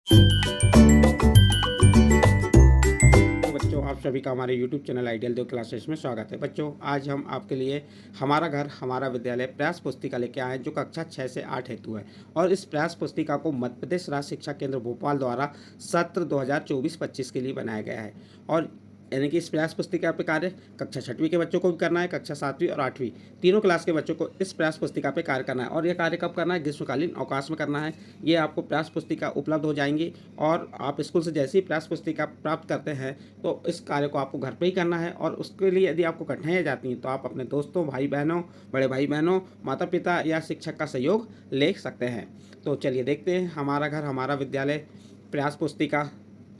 तो बच्चों, आप सभी का हमारे YouTube चैनल आइडियल देव क्लासेस में स्वागत है। बच्चों, आज हम आपके लिए हमारा घर हमारा विद्यालय प्रयास पुस्तिका लेके आए हैं, जो कक्षा 6 से 8 हेतु है। और इस प्रयास पुस्तिका को मध्य प्रदेश राज्य शिक्षा केंद्र भोपाल द्वारा सत्र 2024-25 के लिए बनाया गया है। और यानी कि इस प्रयास पुस्तिका पे कार्य कक्षा 6वीं के बच्चों को भी करना है, कक्षा 7वीं और 8वीं तीनों क्लास के बच्चों को इस प्रयास पुस्तिका पे कार्य करना है। और यह कार्य कब करना है? ग्रीष्मकालीन अवकाश में करना है। ये आपको प्रयास पुस्तिका उपलब्ध हो जाएंगी और आप स्कूल से जैसे ही प्रयास पुस्तिका प्राप्त करते हैं तो इस कार्य को आपको घर पे ही करना है। और उसके लिए यदि आपको कठिनाइयाँ जाती हैं तो आप अपने दोस्तों, भाई बहनों, बड़े भाई बहनों, माता पिता या शिक्षक का सहयोग ले सकते हैं। तो चलिए देखते हैं हमारा घर हमारा विद्यालय प्रयास पुस्तिका।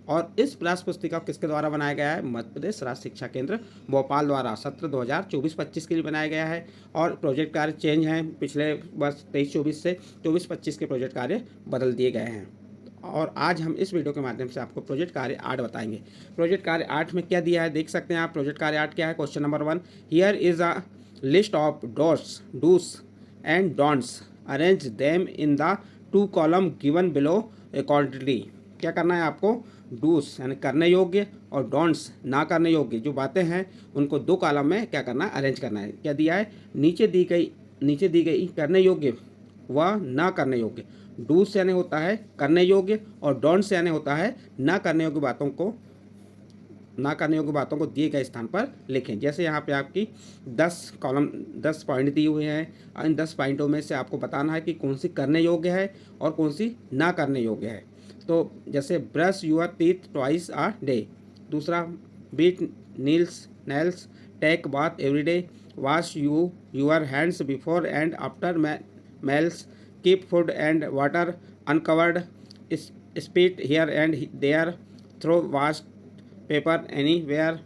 और इस प्रयास पुस्तिका किसके द्वारा बनाया गया है? मध्य प्रदेश राज्य शिक्षा केंद्र भोपाल द्वारा सत्र 2024-25 के लिए बनाया गया है। और प्रोजेक्ट कार्य चेंज हैं, पिछले वर्ष 23-24 से 24-25 के प्रोजेक्ट कार्य बदल दिए गए हैं। और आज हम इस वीडियो के माध्यम से आपको प्रोजेक्ट कार्य 8 बताएंगे। प्रोजेक्ट कार्य 8 में क्या दिया है देख सकते हैं आप। प्रोजेक्ट कार्य 8 क्या है? Question number 1, here is a list of dos and don'ts, arrange them in the 2 column given below accordingly. क्या करना है आपको? डूस यानी करने योग्य और डोंट्स ना करने योग्य जो बातें हैं उनको 2 कॉलम में क्या करना है? अरेंज करना है। क्या दिया है? नीचे दी गई करने योग्य व ना करने योग्य। डूस यानी होता है करने योग्य और डोंट्स यानी होता है ना करने योग्य बातों को दिए गए स्थान पर लिखें। जैसे यहाँ पे आपकी 10 पॉइंट दिए हुए हैं। इन 10 पॉइंटों में से आपको बताना है कि कौन सी करने योग्य है और कौन सी ना करने योग्य है। तो जैसे brush your teeth twice a day. दूसरा, bite nails, take bath every day, wash your hands before and after meals, keep food and water uncovered, spit here and there, throw waste paper anywhere,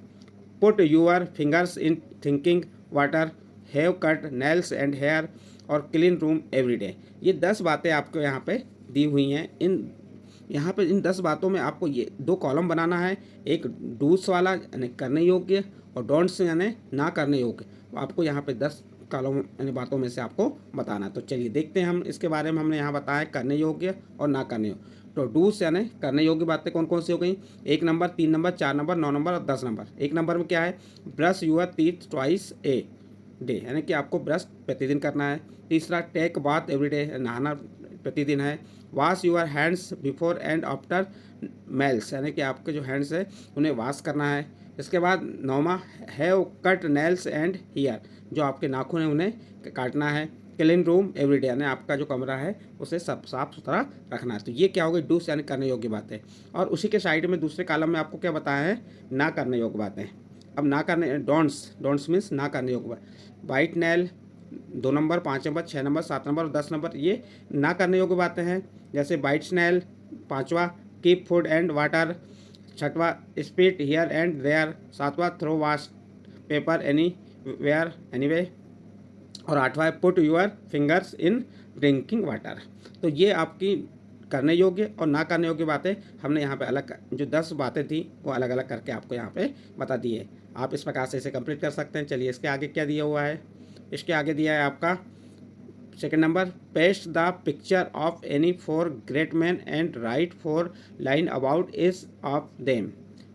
put your fingers in drinking water, have cut nails and hair और clean room every day. ये 10 बातें आपको यहाँ पे दी हुई हैं। इन 10 बातों में आपको ये 2 कॉलम बनाना है। एक डूस वाला यानी करने योग्य और डोंट्स यानी ना करने योग्य। तो आपको यहाँ पे 10 कॉलम यानी बातों में से आपको बताना है। तो चलिए देखते हैं हम इसके बारे में। हमने यहाँ बताया करने योग्य और ना करने योग्य। तो डूस यानी करने योग्य बातें कौन कौन सी हो गई? 1 नंबर, 3 नंबर, 4 नंबर, 9 नंबर और 10 नंबर। 1 नंबर में क्या है? Brush your teeth twice a day यानी कि आपको ब्रश प्रतिदिन करना है। तीसरा, टेक बाथ एवरी डे नहाना प्रतिदिन है। Wash your hands before and after meals यानी कि आपके जो हैंड्स है उन्हें वॉश करना है। इसके बाद 9वां, have cut nails and hair जो आपके नाखून हैं उन्हें काटना है। क्लीन रूम एवरी डे यानी आपका जो कमरा है उसे सब साफ सुथरा रखना है। तो ये क्या हो गई? डूस यानी करने योग्य बातें। और उसी के साइड में दूसरे कॉलम में आपको क्या बताया है? ना करने योग्य बातें। अब ना करने डोंट्स मीन्स ना करने योग्य बात। Bite nail 2 number, 5 number, 6 number, 7 number और 10 नंबर ये ना करने योग्य बातें हैं। जैसे बाइट स्नेल 5वां, कीप फूड एंड वाटर 6वां, स्पीट हियर एंड देयर 7वां, throw waste paper anywhere anyway और 8वां, put your fingers in drinking water. तो ये आपकी करने योग्य और ना करने योग्य बातें हमने यहाँ पे अलग जो 10 बातें थी वो अलग अलग करके आपको यहाँ पे बता दी है। आप इस प्रकार से इसे कंप्लीट कर सकते हैं। चलिए इसके आगे क्या दिया हुआ है? इसके आगे दिया है आपका second number, paste the picture of any 4 great man and right 4 line about is of them.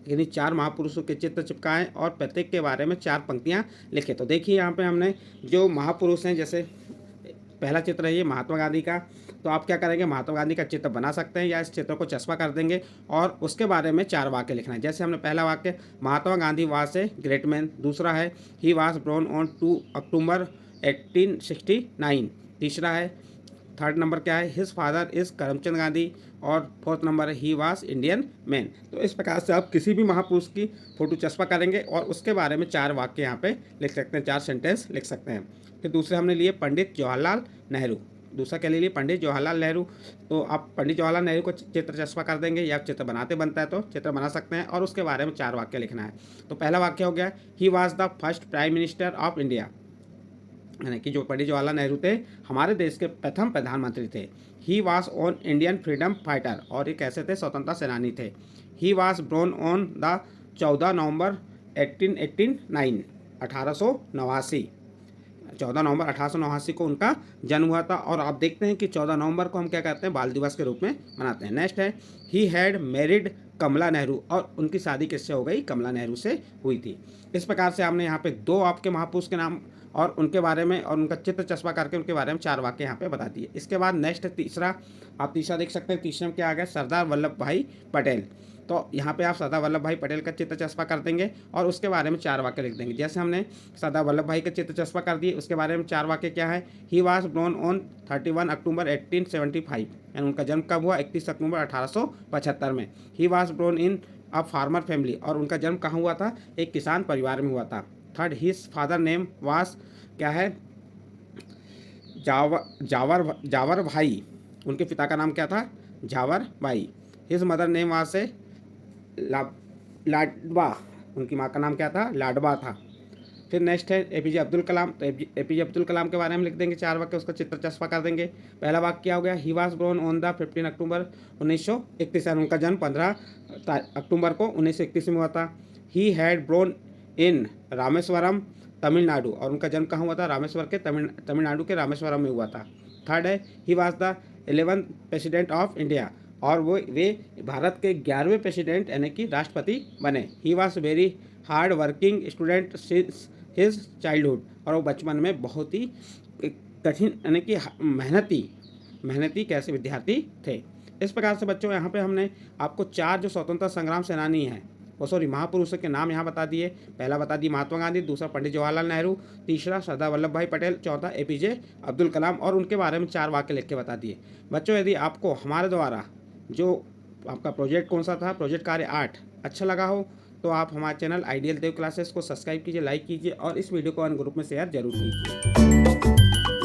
यानी 4 महापुरुषों के चित्र चिपकाएं और प्रत्येक के बारे में 4 पंक्तियां लिखें। तो देखिए यहाँ पे हमने जो महापुरुष हैं, जैसे पहला चित्र है ये महात्मा गांधी का। तो आप क्या करेंगे? महात्मा गांधी का चित्र बना सकते हैं या इस चित्र को चस्पा कर देंगे और उसके बारे में 4 वाक्य लिखना है। जैसे हमने पहला वाक्य, Mahatma Gandhi was a great man. दूसरा है, he was born on 2 October 1869। तीसरा है, थर्ड नंबर क्या है? His father is Karamchand Gandhi. और फोर्थ नंबर है, ही वाज इंडियन मैन। तो इस प्रकार से आप किसी भी महापुरुष की फोटो चस्पा करेंगे और उसके बारे में 4 वाक्य यहाँ पे लिख सकते हैं, 4 सेंटेंस लिख सकते हैं। फिर दूसरे हमने लिए पंडित जवाहरलाल नेहरू। दूसरा क्या ले लिए? पंडित जवाहरलाल नेहरू। तो आप पंडित जवाहरलाल नेहरू को चित्र चस्पा कर देंगे या चित्र बनाते बनता है तो चित्र बना सकते हैं और उसके बारे में 4 वाक्य लिखना है। तो पहला वाक्य हो गया, he was the first prime minister of India यानी कि जो पंडित जवाहरलाल नेहरू थे हमारे देश के प्रथम प्रधानमंत्री थे। He was on Indian freedom fighter और ये कैसे थे? स्वतंत्रता सेनानी थे। He was born on the 14 नवंबर 1889 1889। 14 नवंबर 1889 को उनका जन्म हुआ था। और आप देखते हैं कि 14 नवंबर को हम क्या कहते हैं, बाल दिवस के रूप में मनाते हैं। नेक्स्ट है ही हैड मैरिड कमला नेहरू, और उनकी शादी किससे हो गई, कमला नेहरू से हुई थी। इस प्रकार से हमने यहाँ पे 2 आपके महापुरुष के नाम और उनके बारे में और उनका चित्र चस्पा करके उनके बारे में 4 वाक्य यहाँ पे बता दिए। इसके बाद नेक्स्ट तीसरा, आप तीसरा देख सकते हैं, तीसरे में क्या आ गया, सरदार वल्लभ भाई पटेल। तो यहाँ पे आप सरदार वल्लभ भाई पटेल का चित्र चस्पा कर देंगे और उसके बारे में 4 वाक्य लिख देंगे। जैसे हमने सरदार वल्लभ भाई का चित्र चस्पा कर दिए, उसके बारे में 4 वाक्य क्या है, ही वाज बोर्न ऑन 31 अक्टूबर 1875, यानी उनका जन्म कब हुआ, 31 अक्टूबर 1875 में। He was born in a farmer family, और उनका जन्म कहाँ हुआ था, एक किसान परिवार में हुआ था। Third, his father name was क्या है, जावर भाई, उनके पिता का नाम क्या था, जावर भाई। हिज मदर नेम वाज से लाडबा, उनकी माँ का नाम क्या था, लाडबा था। फिर नेक्स्ट है एपीजे अब्दुल कलाम। तो एपीजे अब्दुल कलाम के बारे में लिख देंगे 4 वाक्य, उसका चित्र चस्पा कर देंगे। पहला वाक्य क्या हो गया, he was born on the 15 October 1931, उनका जन्म 15 अक्टूबर को 1931 में हुआ था। He had born in Rameswaram Tamil Nadu, और उनका जन्म कहाँ हुआ था, रामेश्वर के तमिलनाडु के रामेश्वरम में हुआ था। थर्ड है he was the 11th president of India, और वे भारत के 11वें प्रेसिडेंट यानी कि राष्ट्रपति बने। He was very hard working student since his childhood, और वो बचपन में बहुत ही कठिन यानी कि मेहनती कैसे विद्यार्थी थे। इस प्रकार से बच्चों यहाँ पे हमने आपको 4 जो स्वतंत्रता संग्राम सेनानी हैं, महापुरुषों के नाम यहाँ बता दिए। पहला बता दी महात्मा गांधी, दूसरा पंडित जवाहरलाल नेहरू, तीसरा सरदार वल्लभ भाई पटेल, चौथा एपीजे अब्दुल कलाम, और उनके बारे में 4 वाक्य लिख के बता दिए। बच्चों यदि आपको हमारे द्वारा जो आपका प्रोजेक्ट कौन सा था, प्रोजेक्ट कार्य 8 अच्छा लगा हो तो आप हमारे चैनल आइडियल देव क्लासेस को सब्सक्राइब कीजिए, लाइक कीजिए और इस वीडियो को अन्य ग्रुप में शेयर जरूर कीजिए।